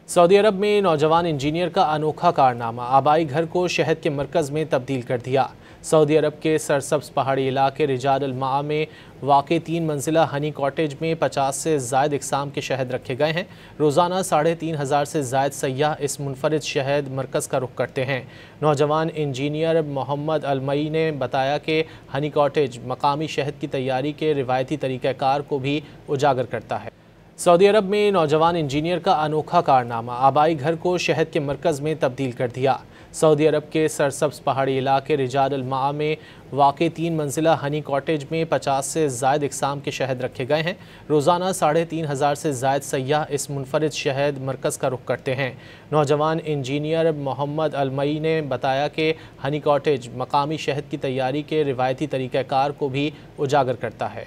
Saudi अरब में नौजवान engineer का अनोखा कारनामा आबाई घर को शहर के मरकज़ में तब्दील कर दिया। सऊदी अरब के सरसब्ज पहाड़ी इलाके रिजाद अल मआ में वाक़ई 3 मंजिला हनी कॉटेज में 50 से ज़ायद इक़साम के शहद रखे गए हैं। रोज़ाना 3500 से ज़ायद सयाह इस मुनफरिद शहद मरकज़ का रुख करते हैं। नौजवान इंजीनियर मोहम्मद अलमई ने बताया कि हनी कॉटेज मकामी शहद की तैयारी के रिवायती तरीक़ाकार को भी उजागर करता है। सऊदी अरब में नौजवान इंजीनियर का अनोखा कारनामा आबाई घर को शहर के मरकज़ में तब्दील कर दिया। सऊदी अरब के सरसब्ज पहाड़ी इलाके रिजाद अल मआ में वाक़ई 3 मंजिला हनी कॉटेज में 50 से ज़ायद इक़साम के शहद रखे गए हैं। रोज़ाना 3500 से ज़ायद सयाह इस मुनफरिद शहद मरकज़ का रुख करते हैं। नौजवान इंजीनियर मोहम्मद अलमई ने बताया कि हनी कॉटेज मकामी शहद की तैयारी के रिवायती तरीक़ाकार को भी उजागर करता है।